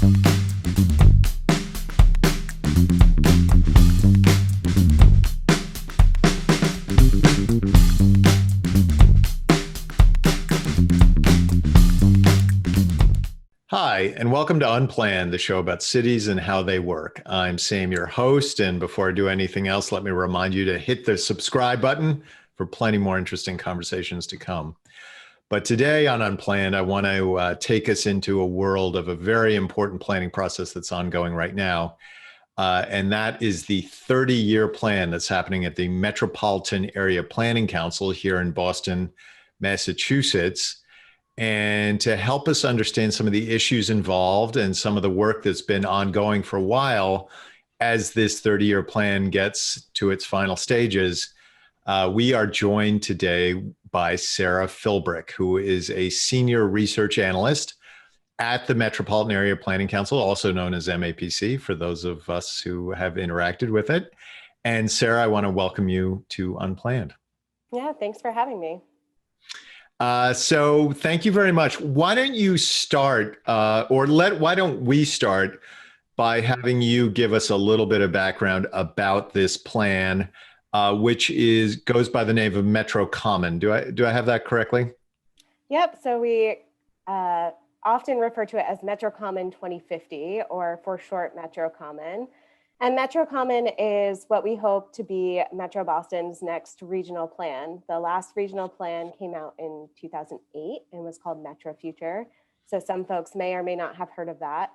Hi, and welcome to Unplanned, the show about cities and how they work. I'm Sam, your host, and before I do anything else, let me remind you to hit the subscribe button for plenty more interesting conversations to come. But today on Unplanned, I want to take us into a world of a very important planning process that's ongoing right now, and that is the 30-year plan that's happening at the Metropolitan Area Planning Council here in Boston, Massachusetts. And to help us understand some of the issues involved and some of the work that's been ongoing for a while as this 30-year plan gets to its final stages, we are joined today by Sarah Philbrick, who is a senior research analyst at the Metropolitan Area Planning Council, also known as MAPC, for those of us who have interacted with it. And Sarah, I want to welcome you to Unplanned. Yeah, thanks for having me. So thank you very much. Why don't you start, why don't we start by having you give us a little bit of background about this plan, which goes by the name of MetroCommon. Do I have that correctly? Yep. So we often refer to it as MetroCommon 2050, or for short, MetroCommon. And MetroCommon is what we hope to be Metro Boston's next regional plan. The last regional plan came out in 2008 and was called Metro Future. So some folks may or may not have heard of that.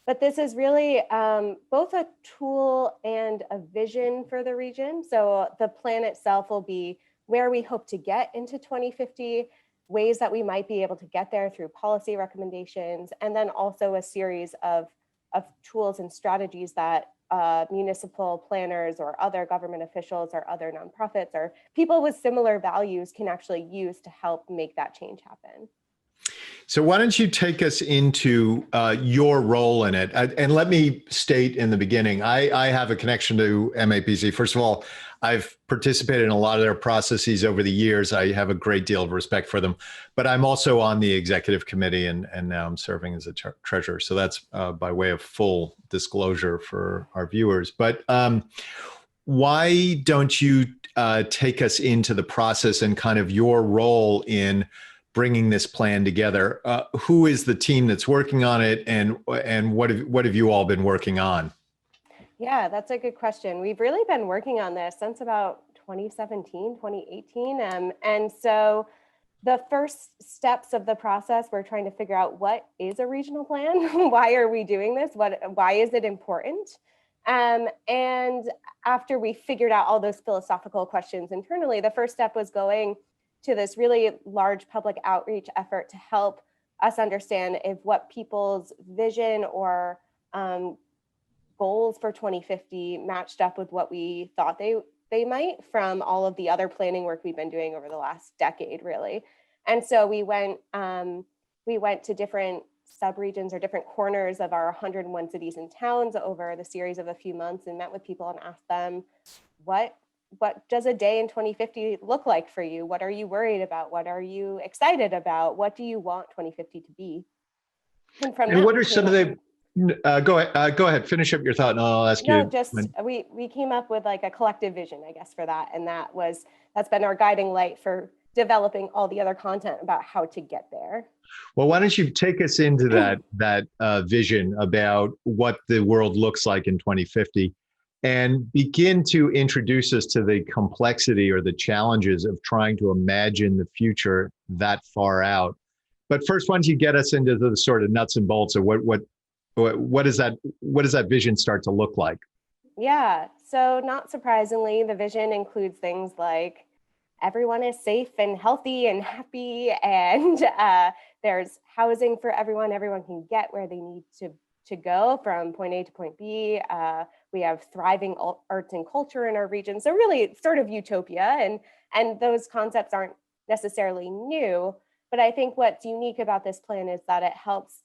But this is really both a tool and a vision for the region. So the plan itself will be where we hope to get into 2050, ways that we might be able to get there through policy recommendations, and then also a series of tools and strategies that municipal planners or other government officials or other nonprofits or people with similar values can actually use to help make that change happen. So why don't you take us into your role in it? And let me state in the beginning, I have a connection to MAPC. First of all, I've participated in a lot of their processes over the years. I have a great deal of respect for them, but I'm also on the executive committee and now I'm serving as a treasurer. So that's by way of full disclosure for our viewers. But why don't you take us into the process and kind of your role in bringing this plan together? Who is the team that's working on it, and what have you all been working on? Yeah, that's a good question. We've really been working on this since about 2017, 2018. And so the first steps of the process, we're trying to figure out what is a regional plan? Why are we doing this? Why is it important? And after we figured out all those philosophical questions internally, the first step was going to this really large public outreach effort to help us understand if what people's vision or goals for 2050 matched up with what we thought they might from all of the other planning work we've been doing over the last decade, really. And so we went to different subregions or different corners of our 101 cities and towns over the series of a few months and met with people and asked them, what does a day in 2050 look like for you? What are you worried about? What are you excited about? What do you want 2050 to be? And what are some of the, go ahead, finish up your thought and I'll ask you. No, just we came up with like a collective vision, I guess, for that. And that's been our guiding light for developing all the other content about how to get there. Well, why don't you take us into that vision about what the world looks like in 2050 and begin to introduce us to the complexity or the challenges of trying to imagine the future that far out. But first, why don't you get us into the sort of nuts and bolts of what does that vision start to look like? Yeah, so not surprisingly, the vision includes things like everyone is safe and healthy and happy, and there's housing for everyone. Everyone can get where they need to go from point A to point B. We have thriving arts and culture in our region. So really sort of utopia, and those concepts aren't necessarily new, but I think what's unique about this plan is that it helps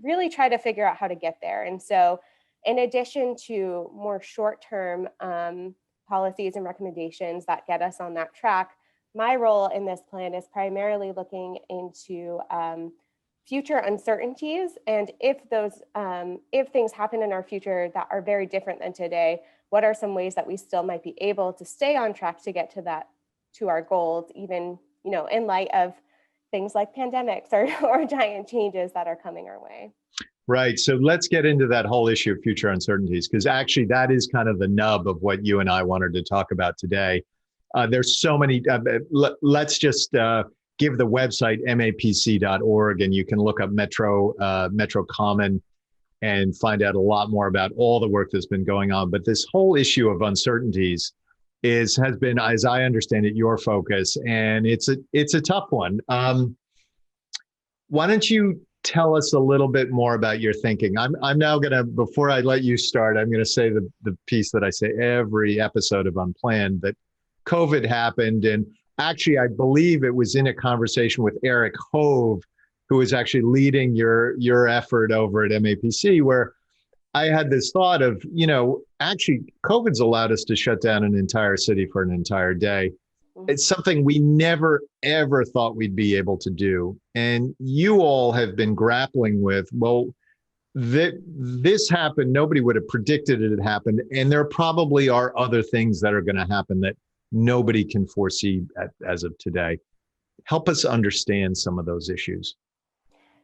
really try to figure out how to get there. And so in addition to more short-term policies and recommendations that get us on that track, my role in this plan is primarily looking into future uncertainties, and if things happen in our future that are very different than today, what are some ways that we still might be able to stay on track to get to our goals, even in light of things like pandemics or giant changes that are coming our way. Right. So let's get into that whole issue of future uncertainties, because actually that is kind of the nub of what you and I wanted to talk about today. There's so many. Let's just give the website mapc.org, and you can look up MetroCommon and find out a lot more about all the work that's been going on. But this whole issue of uncertainties has been, as I understand it, your focus, and it's a tough one. Why don't you tell us a little bit more about your thinking? I'm now gonna, before I let you start, I'm gonna say the piece that I say every episode of Unplanned, that COVID happened, and actually I believe it was in a conversation with Eric Hove, who was actually leading your effort over at MAPC, where I had this thought of, actually COVID's allowed us to shut down an entire city for an entire day. It's something we never, ever thought we'd be able to do. And you all have been grappling with, well, this happened. Nobody would have predicted it had happened. And there probably are other things that are going to happen that nobody can foresee as of today. Help us understand some of those issues.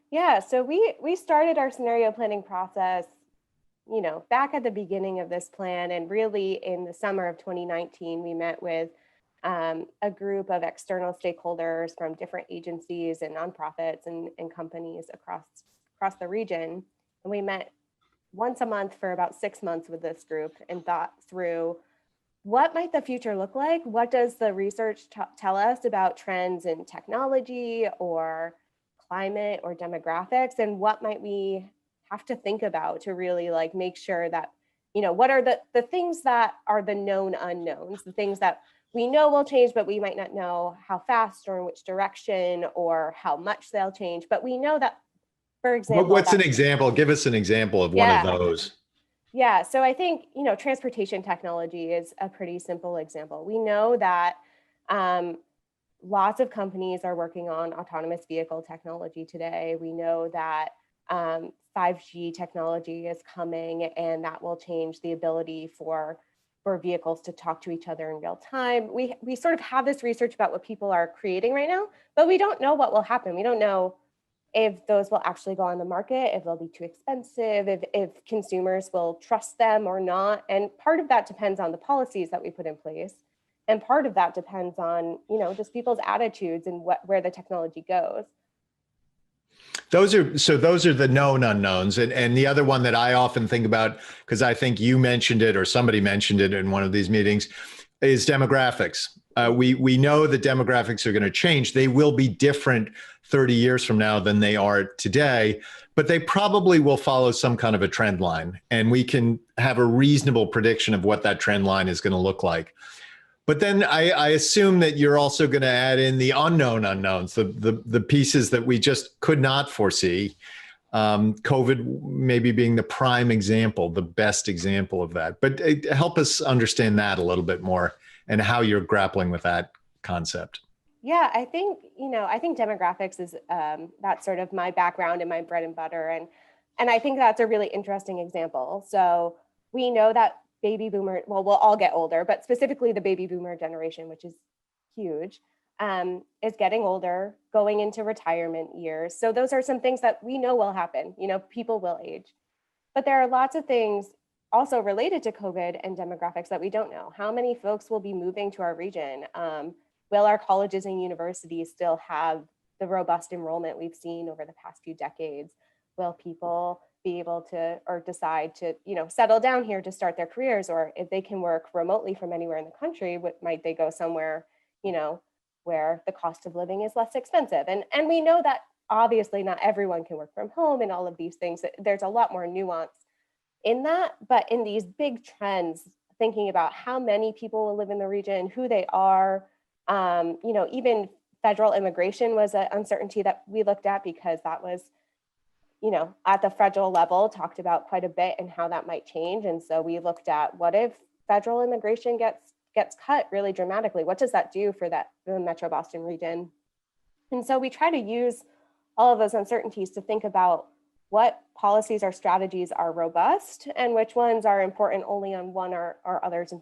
Yeah, so we started our scenario planning process, back at the beginning of this plan, and really in the summer of 2019, we met with a group of external stakeholders from different agencies and nonprofits and companies across the region. And we met once a month for about 6 months with this group and thought through, what might the future look like? What does the research tell us about trends in technology or climate or demographics? And what might we have to think about to really make sure that, what are the things that are the known unknowns, the things that we know will change, but we might not know how fast or in which direction or how much they'll change. But we know that, for example, what's an example? Give us an example of one of those. Yeah, so I think, transportation technology is a pretty simple example. We know that lots of companies are working on autonomous vehicle technology today. We know that 5G technology is coming, and that will change the ability for vehicles to talk to each other in real time. We sort of have this research about what people are creating right now, but we don't know what will happen. We don't know if those will actually go on the market, if they'll be too expensive, if consumers will trust them or not. And part of that depends on the policies that we put in place. And part of that depends on, just people's attitudes and where the technology goes. Those are the known unknowns. And the other one that I often think about, because I think you mentioned it or somebody mentioned it in one of these meetings, is demographics. We know that demographics are going to change. They will be different 30 years from now than they are today, but they probably will follow some kind of a trend line. And we can have a reasonable prediction of what that trend line is going to look like. But then I assume that you're also going to add in the unknown unknowns, the pieces that we just could not foresee. COVID maybe being the prime example, the best example of that. But help us understand that a little bit more and how you're grappling with that concept. Yeah, I think demographics is that's sort of my background and my bread and butter. And I think that's a really interesting example. So we know that baby boomer, well, we'll all get older, but specifically the baby boomer generation, which is huge, is getting older, going into retirement years. So those are some things that we know will happen. People will age. But there are lots of things also related to COVID and demographics that we don't know. How many folks will be moving to our region? Will our colleges and universities still have the robust enrollment we've seen over the past few decades? Will people be able to or decide to, settle down here to start their careers? Or if they can work remotely from anywhere in the country, might they go somewhere, where the cost of living is less expensive? And we know that obviously not everyone can work from home and all of these things. There's a lot more nuance in that, but in these big trends, thinking about how many people will live in the region, who they are, even federal immigration was an uncertainty that we looked at, because that was, at the federal level talked about quite a bit and how that might change. And so we looked at, what if federal immigration gets cut really dramatically? What does that do for the Metro Boston region? And so we try to use all of those uncertainties to think about what policies or strategies are robust and which ones are important only on one or others in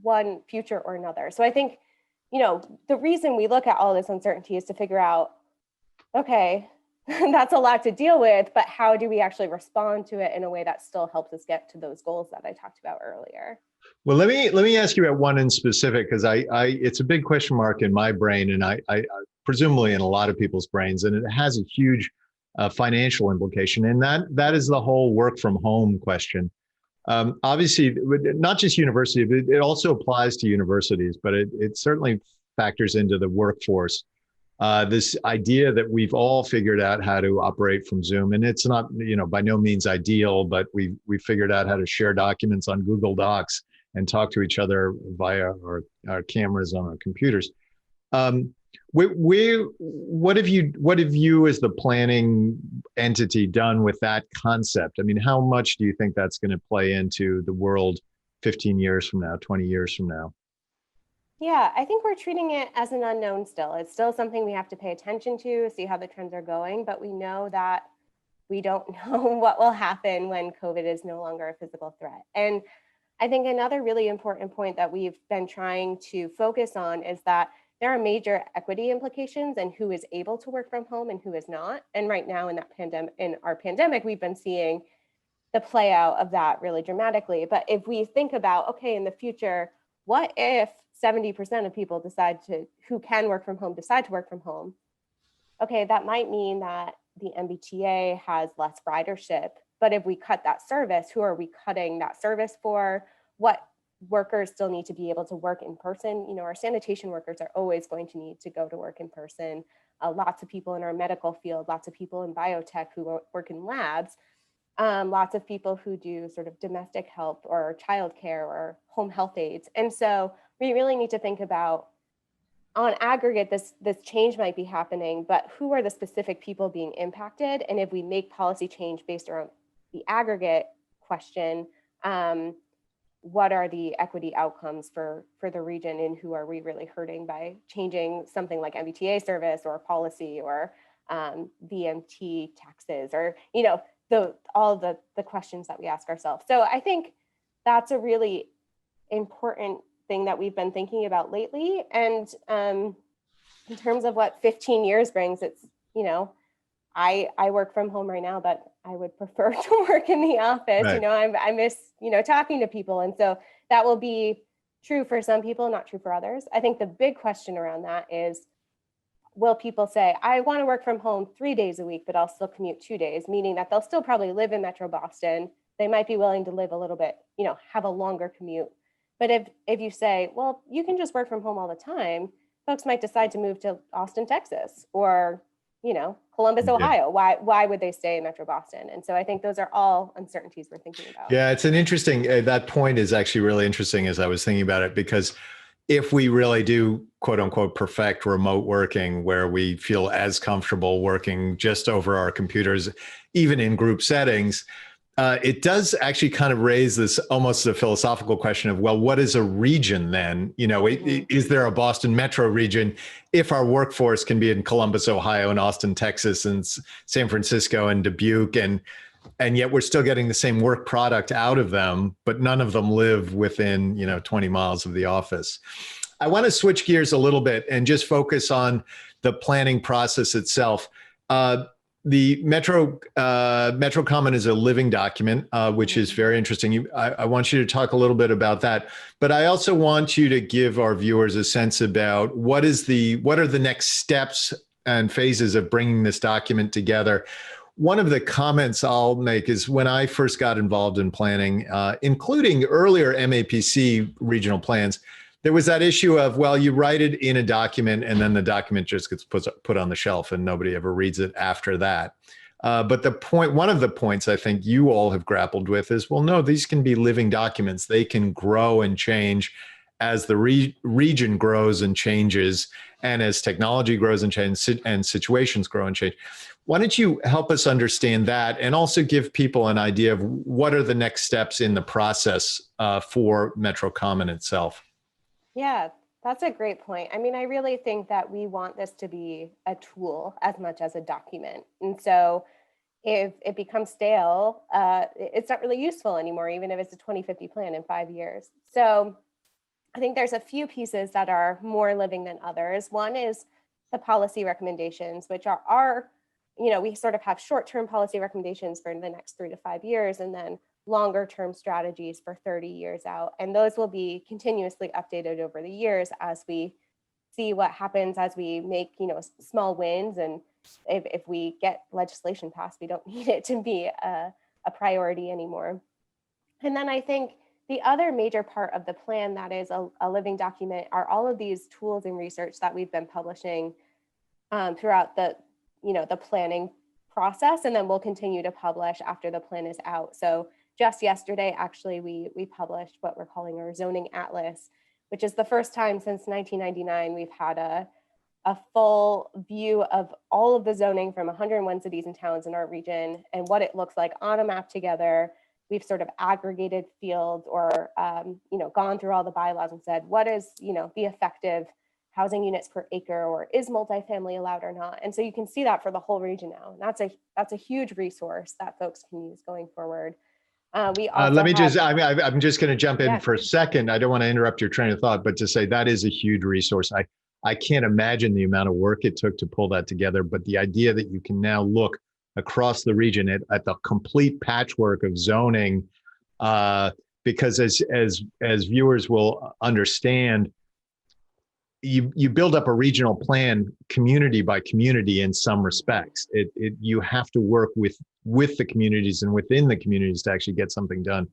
one future or another. So I think, the reason we look at all this uncertainty is to figure out, okay, that's a lot to deal with, but how do we actually respond to it in a way that still helps us get to those goals that I talked about earlier? Well, let me ask you about one in specific, because I it's a big question mark in my brain, and I presumably in a lot of people's brains, and it has a huge financial implication, and that is the whole work from home question. Obviously, not just university, but it also applies to universities, but it certainly factors into the workforce. This idea that we've all figured out how to operate from Zoom, and it's not, by no means ideal, but we figured out how to share documents on Google Docs and talk to each other via our cameras on our computers. What have you as the planning entity done with that concept? I mean, how much do you think that's going to play into the world 15 years from now, 20 years from now? Yeah, I think we're treating it as an unknown still. It's still something we have to pay attention to, see how the trends are going, but we know that we don't know what will happen when COVID is no longer a physical threat. And I think another really important point that we've been trying to focus on is that there are major equity implications in who is able to work from home and who is not. And right now in our pandemic, we've been seeing the play out of that really dramatically. But if we think about, okay, in the future, what if 70% of people who can work from home decide to work from home? Okay, that might mean that the MBTA has less ridership. But if we cut that service, who are we cutting that service for? What workers still need to be able to work in person? Our sanitation workers are always going to need to go to work in person. Lots of people in our medical field, lots of people in biotech who work in labs, lots of people who do sort of domestic help or childcare or home health aides. And so we really need to think about, on aggregate, this change might be happening, but who are the specific people being impacted? And if we make policy change based around the aggregate question, what are the equity outcomes for the region, and who are we really hurting by changing something like MBTA service or policy or VMT taxes, or all the questions that we ask ourselves. So I think that's a really important thing that we've been thinking about lately. And in terms of what 15 years brings, it's, I work from home right now, but I would prefer to work in the office. Right. I miss, talking to people. And so that will be true for some people, not true for others. I think the big question around that is, will people say, I want to work from home 3 days a week, but I'll still commute 2 days, meaning that they'll still probably live in Metro Boston. They might be willing to live a little bit, have a longer commute. But if you say, well, you can just work from home all the time, folks might decide to move to Austin, Texas, or, Columbus, Ohio. Why would they stay in Metro Boston? And so I think those are all uncertainties we're thinking about. Yeah, it's an interesting, that point is actually really interesting as I was thinking about it, because if we really do, quote unquote, perfect remote working, where we feel as comfortable working just over our computers, even in group settings, it does actually kind of raise this almost a philosophical question of, well, what is a region then? Is there a Boston metro region if our workforce can be in Columbus, Ohio, and Austin, Texas, and San Francisco and Dubuque, and yet we're still getting the same work product out of them, but none of them live within 20 miles of the office. I want to switch gears a little bit and just focus on the planning process itself. The MetroCommon is a living document, which is very interesting. I want you to talk a little bit about that, but I also want you to give our viewers a sense about what are the next steps and phases of bringing this document together. One of the comments I'll make is, when I first got involved in planning, including earlier MAPC regional plans, there was that issue of, well, you write it in a document and then the document just gets put on the shelf and nobody ever reads it after that. But one of the points I think you all have grappled with is, well, no, these can be living documents. They can grow and change as the region grows and changes, and as technology grows and changes and situations grow and change. Why don't you help us understand that, and also give people an idea of what are the next steps in the process for MetroCommon itself? Yeah, That's a great point. I mean, I really think that we want this to be a tool as much as a document. And so if it becomes stale, it's not really useful anymore, even if it's a 2050 plan in 5 years. So I think there's a few pieces that are more living than others. One is the policy recommendations, which are we sort of have short-term policy recommendations for the next 3 to 5 years, and then longer term strategies for 30 years out. And those will be continuously updated over the years as we see what happens, as we make, small wins. And if we get legislation passed, we don't need it to be a priority anymore. And then I think the other major part of the plan that is a living document are all of these tools and research that we've been publishing throughout the planning process, and then we'll continue to publish after the plan is out. So just yesterday, actually, we published what we're calling our zoning atlas, which is the first time since 1999 we've had a full view of all of the zoning from 101 cities and towns in our region and what it looks like on a map together. We've sort of aggregated fields or gone through all the bylaws and said, what is the effective housing units per acre, or is multifamily allowed or not? And so you can see that for the whole region now. And that's a huge resource that folks can use going forward. We also Let me have, just, I'm just going to jump in yeah, for a second. I don't want to interrupt your train of thought, but to say that is a huge resource. I can't imagine the amount of work it took to pull that together, but the idea that you can now look across the region at the complete patchwork of zoning, because as viewers will understand, you build up a regional plan community by community in some respects. You have to work with the communities and within the communities to actually get something done.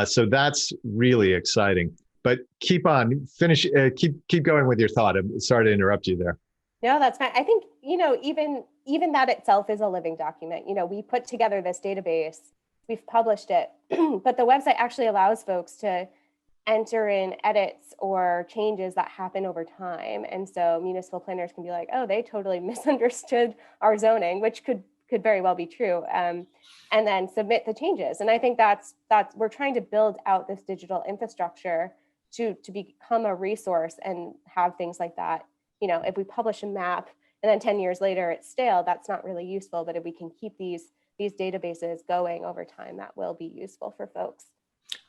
So that's really exciting. But keep on, keep going with your thought. I'm sorry to interrupt you there. no, that's fine. I think, even that itself is a living document. We put together this database, we've published it, but the website actually allows folks to enter in edits or changes that happen over time. And so municipal planners can be like, oh, they totally misunderstood our zoning, which could very well be true. And then submit the changes. And I think that's we're trying to build out this digital infrastructure to become a resource and have things like that. If we publish a map and then 10 years later it's stale, that's not really useful. But if we can keep these databases going over time, that will be useful for folks.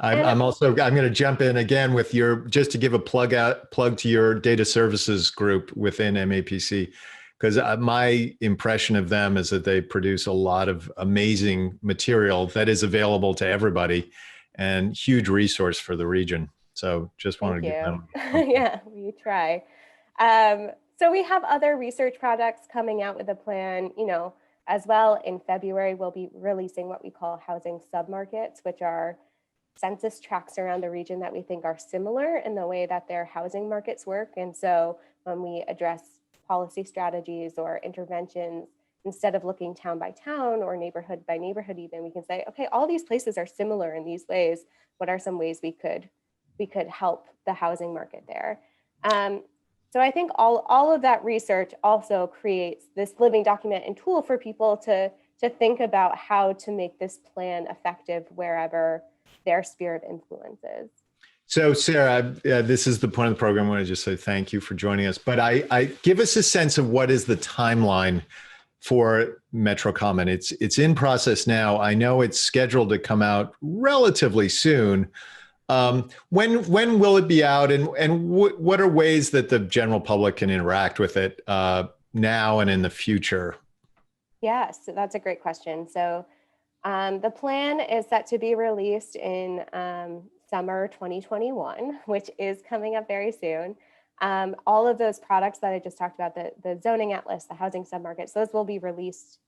I'm going to jump in again with just to give a plug to your data services group within MAPC, because my impression of them is that they produce a lot of amazing material that is available to everybody and huge resource for the region. So just wanted to give them. Yeah, we try. So we have other research projects coming out with a plan, as well. In February, we'll be releasing what we call housing submarkets, which are census tracts around the region that we think are similar in the way that their housing markets work. And so when we address policy strategies or interventions, instead of looking town by town or neighborhood by neighborhood, even, we can say, okay, all these places are similar in these ways. What are some ways we could help the housing market there? So I think all of that research also creates this living document and tool for people to think about how to make this plan effective wherever their sphere of influence is. So Sarah, this is the point of the program. I want to just say thank you for joining us, but I give us a sense of what is the timeline for MetroCommon. It's in process now. I know it's scheduled to come out relatively soon. When will it be out, and what are ways that the general public can interact with it now and in the future? Yes, that's a great question. So the plan is set to be released in summer 2021, which is coming up very soon. All of those products that I just talked about, the zoning atlas, the housing submarkets, those will be released,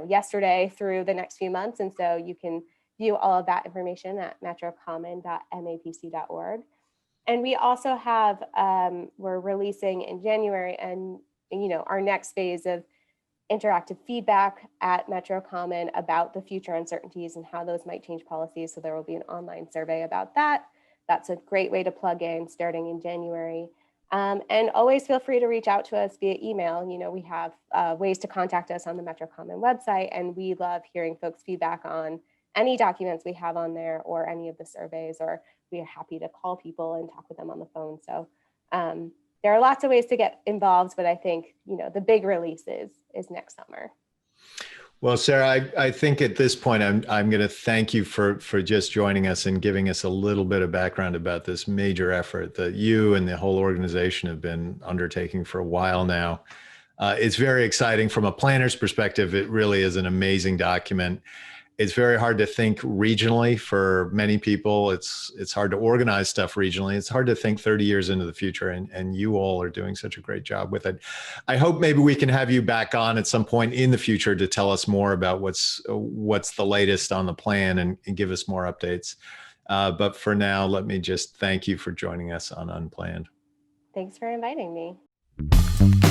yesterday through the next few months. And so you can view all of that information at metrocommon.mapc.org. And we also have, we're releasing in January, and our next phase of interactive feedback at MetroCommon about the future uncertainties and how those might change policies. So there will be an online survey about that. That's a great way to plug in starting in January. And always feel free to reach out to us via email. We have ways to contact us on the MetroCommon website, and we love hearing folks' feedback on any documents we have on there or any of the surveys, or we are happy to call people and talk with them on the phone. So There are lots of ways to get involved, but I think, the big release is next summer. Well, Sarah, I think at this point, I'm going to thank you for just joining us and giving us a little bit of background about this major effort that you and the whole organization have been undertaking for a while now. It's very exciting from a planner's perspective. It really is an amazing document. It's very hard to think regionally for many people. It's hard to organize stuff regionally. It's hard to think 30 years into the future, and you all are doing such a great job with it. I hope maybe we can have you back on at some point in the future to tell us more about what's the latest on the plan and give us more updates. But for now, let me just thank you for joining us on Unplanned. Thanks for inviting me.